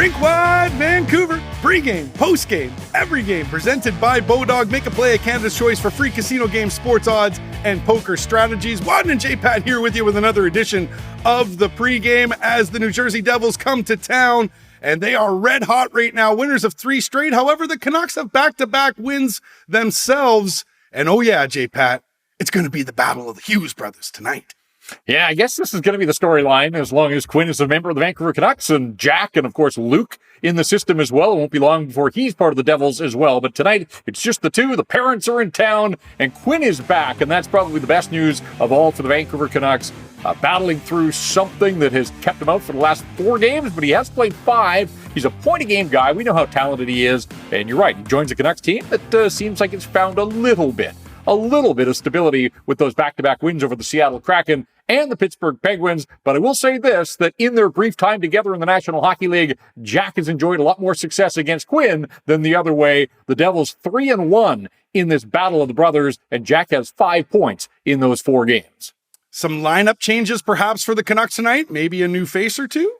Rink-wide Vancouver, pregame, postgame, every game presented by Bodog. Make a play at Canada's choice for free casino game sports odds and poker strategies. Wadden and J-Pat here with you with another edition of the pregame as the New Jersey Devils come to town, and they are red hot right now, winners of 3 straight. However, the Canucks have back-to-back wins themselves, and oh yeah, J-Pat, it's going to be the battle of the Hughes brothers tonight. Yeah, I guess this is going to be the storyline as long as Quinn is a member of the Vancouver Canucks and Jack and, of course, Luke in the system as well. It won't be long before he's part of the Devils as well. But tonight, it's just the two. The parents are in town, and Quinn is back, and that's probably the best news of all for the Vancouver Canucks. Battling through something that has kept him out for the last 4 games, but he has played 5. He's a point-a-game guy. We know how talented he is. And you're right, he joins a Canucks team that seems like it's found a little bit of stability with those back-to-back wins over the Seattle Kraken and the Pittsburgh Penguins. But I will say this, that in their brief time together in the National Hockey League, Jack has enjoyed a lot more success against Quinn than the other way. The Devils 3-1 in this battle of the brothers, and Jack has 5 points in those 4 games. Some lineup changes perhaps for the Canucks tonight, maybe a new face or two?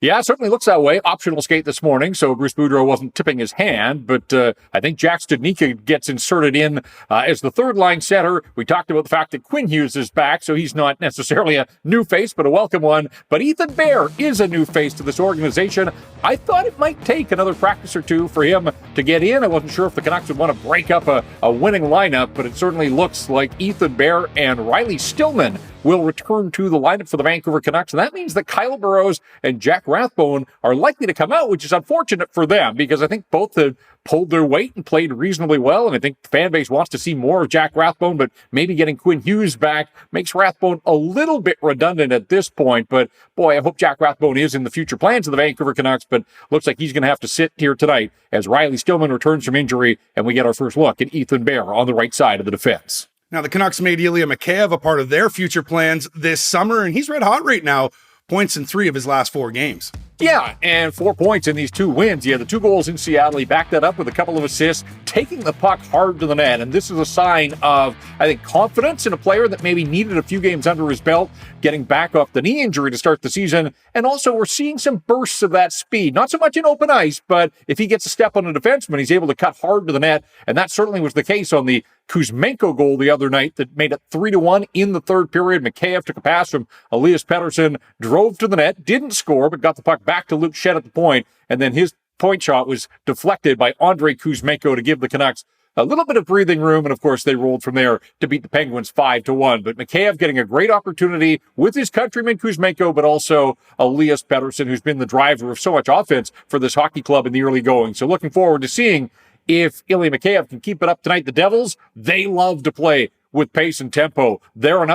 Yeah, it certainly looks that way. Optional skate this morning, so Bruce Boudreau wasn't tipping his hand, but I think Jack Studnicka gets inserted in as the third-line center. We talked about the fact that Quinn Hughes is back, so he's not necessarily a new face, but a welcome one. But Ethan Bear is a new face to this organization. I thought it might take another practice or two for him to get in. I wasn't sure if the Canucks would want to break up a winning lineup, but it certainly looks like Ethan Bear and Riley Stillman will return to the lineup for the Vancouver Canucks. And that means that Kyle Burrows and Jack Rathbone are likely to come out, which is unfortunate for them because I think both have pulled their weight and played reasonably well. And I think the fan base wants to see more of Jack Rathbone, but maybe getting Quinn Hughes back makes Rathbone a little bit redundant at this point. But boy, I hope Jack Rathbone is in the future plans of the Vancouver Canucks, but looks like he's going to have to sit here tonight as Riley Stillman returns from injury and we get our first look at Ethan Bear on the right side of the defense. Now, the Canucks made Ilya Mikheyev a part of their future plans this summer, and he's red hot right now. Points in 3 of his last 4 games. Yeah, and 4 points in these 2 wins. He had the 2 goals in Seattle. He backed that up with a couple of assists, taking the puck hard to the net. And this is a sign of, I think, confidence in a player that maybe needed a few games under his belt, getting back off the knee injury to start the season. And also, we're seeing some bursts of that speed. Not so much in open ice, but if he gets a step on a defenseman, he's able to cut hard to the net. And that certainly was the case on the Kuzmenko goal the other night that made it 3-1 in the third period. Mikheyev took a pass from Elias Pettersson, drove to the net, didn't score, but got the puck back to Luke Shed at the point, and then his point shot was deflected by Andrei Kuzmenko to give the Canucks a little bit of breathing room, and of course they rolled from there to beat the Penguins 5-1. But Mikheyev getting a great opportunity with his countryman Kuzmenko, but also Elias Pettersson, who's been the driver of so much offense for this hockey club in the early going. So looking forward to seeing if Ilya Mikheyev can keep it up tonight. The Devils, they love to play with pace and tempo. They're an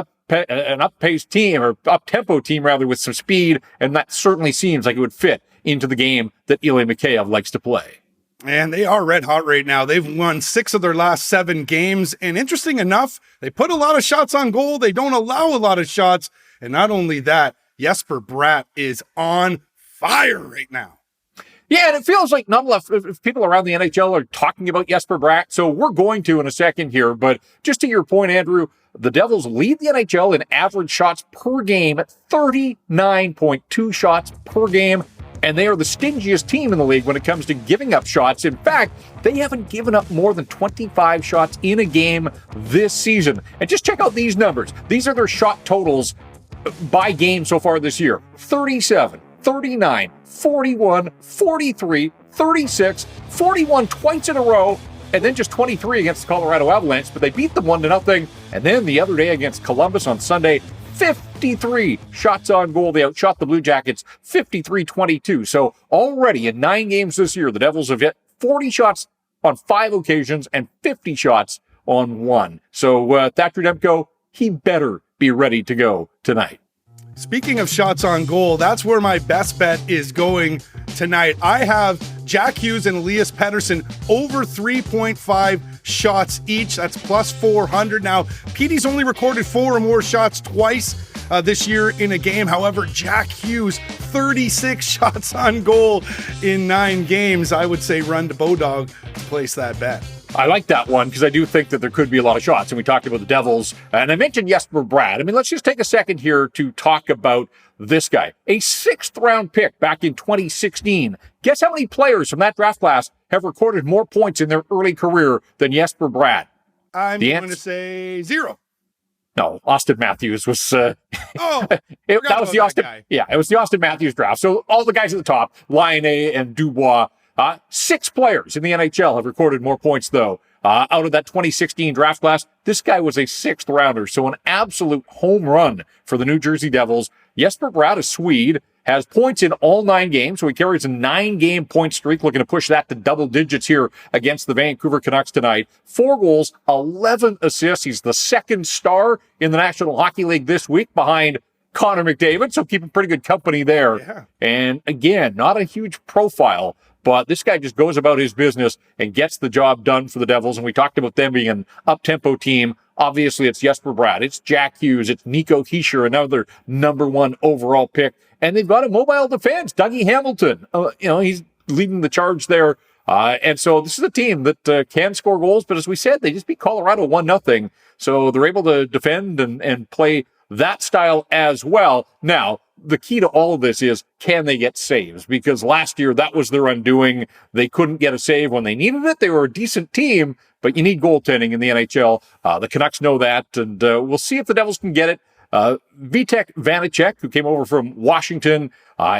up-paced team, or up-tempo team, rather, with some speed, and that certainly seems like it would fit into the game that Ilya Mikheyev likes to play. And they are red hot right now. They've won 6 of their last 7 games, and interesting enough, they put a lot of shots on goal. They don't allow a lot of shots, and not only that, Jesper Bratt is on fire right now. Yeah, and it feels like not enough if people around the NHL are talking about Jesper Bratt, so we're going to in a second here. But just to your point, Andrew, the Devils lead the NHL in average shots per game at 39.2 shots per game, and they are the stingiest team in the league when it comes to giving up shots. In fact, they haven't given up more than 25 shots in a game this season. And just check out these numbers. These are their shot totals by game so far this year. 37, 39, 41, 43, 36, 41 twice in a row, and then just 23 against the Colorado Avalanche, but they beat them 1-0. And then the other day against Columbus on Sunday, 53 shots on goal. They outshot the Blue Jackets 53-22. So already in 9 games this year, the Devils have hit 40 shots on 5 occasions and 50 shots on 1. So Thatcher Demko, he better be ready to go tonight. Speaking of shots on goal, that's where my best bet is going tonight. I have Jack Hughes and Elias Pettersson over 3.5 shots each. That's plus 400. Now, Petey's only recorded 4 or more shots twice this year in a game. However, Jack Hughes, 36 shots on goal in 9 games. I would say run to Bodog to place that bet. I like that one because I do think that there could be a lot of shots. And we talked about the Devils. And I mentioned Jesper Bratt. I mean, let's just take a second here to talk about this guy. A 6th-round pick back in 2016. Guess how many players from that draft class have recorded more points in their early career than Jesper Bratt? I'm going to say 0. No, Austin Matthews was. That was the Austin. Yeah, it was the Austin Matthews draft. So all the guys at the top, Laine and Dubois, 6 players in the NHL have recorded more points though. Out of that 2016 draft class, this guy was a 6th rounder. So an absolute home run for the New Jersey Devils. Jesper Bratt, a Swede, has points in all 9 games, so he carries a 9-game point streak, looking to push that to double digits here against the Vancouver Canucks tonight. 4 goals, 11 assists. He's the 2nd star in the National Hockey League this week behind Connor McDavid, so keeping pretty good company there. Yeah. And again, not a huge profile, but this guy just goes about his business and gets the job done for the Devils. And we talked about them being an up-tempo team. Obviously, it's Jesper Bratt, it's Jack Hughes, it's Nico Hischier, another number 1 overall pick. And they've got a mobile defense, Dougie Hamilton. He's leading the charge there. And so this is a team that can score goals. But as we said, they just beat Colorado 1-0. So they're able to defend and play that style as well. Now, the key to all of this is, can they get saves? Because last year, that was their undoing. They couldn't get a save when they needed it. They were a decent team, but you need goaltending in the NHL. The Canucks know that, and we'll see if the Devils can get it. Vitek Vanacek, who came over from Washington,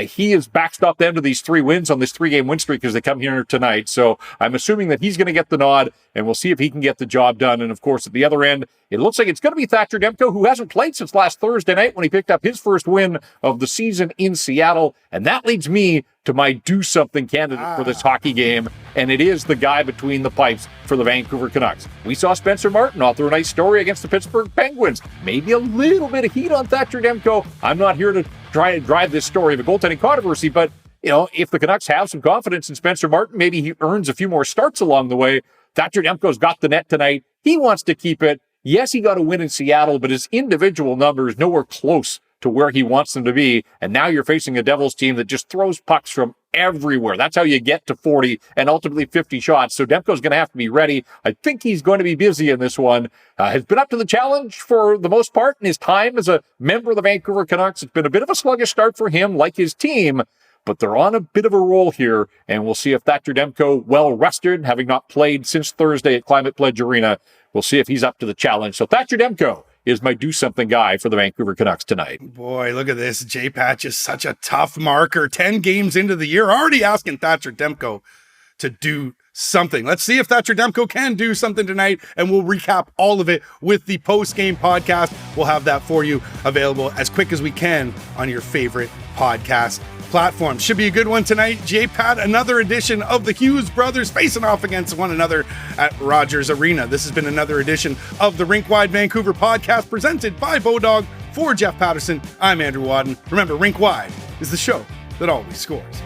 he has backstopped them to these 3 wins on this 3-game win streak as they come here tonight. So I'm assuming that he's going to get the nod, and we'll see if he can get the job done. And of course, at the other end, it looks like it's going to be Thatcher Demko, who hasn't played since last Thursday night when he picked up his first win of the season in Seattle. And that leads me to my do-something candidate for this hockey game, and it is the guy between the pipes for the Vancouver Canucks. We saw Spencer Martin author a nice story against the Pittsburgh Penguins. Maybe a little bit of heat on Thatcher Demko. I'm not here to try and drive this story of a goaltending controversy, but if the Canucks have some confidence in Spencer Martin, maybe he earns a few more starts along the way. Thatcher Demko's got the net tonight. He wants to keep it. Yes, he got a win in Seattle, but his individual numbers nowhere close to where he wants them to be. And now you're facing a Devils team that just throws pucks from everywhere. That's how you get to 40 and ultimately 50 shots. So Demko's going to have to be ready. I think he's going to be busy in this one. Has been up to the challenge for the most part in his time as a member of the Vancouver Canucks. It's been a bit of a sluggish start for him, like his team, but they're on a bit of a roll here. And we'll see if Thatcher Demko, well rested, having not played since Thursday at Climate Pledge Arena, we'll see if he's up to the challenge. So Thatcher Demko is my do-something guy for the Vancouver Canucks tonight. Boy, look at this. J-Patch is such a tough marker. 10 games into the year, already asking Thatcher Demko to do something. Let's see if Thatcher Demko can do something tonight, and we'll recap all of it with the post-game podcast. We'll have that for you available as quick as we can on your favorite podcast platform. Should be a good one tonight. J-Pat, another edition of the Hughes brothers facing off against one another at Rogers Arena. This has been another edition of the Rink-Wide Vancouver podcast presented by Bodog. For Jeff Patterson, I'm Andrew Wadden. Remember, Rink-Wide is the show that always scores.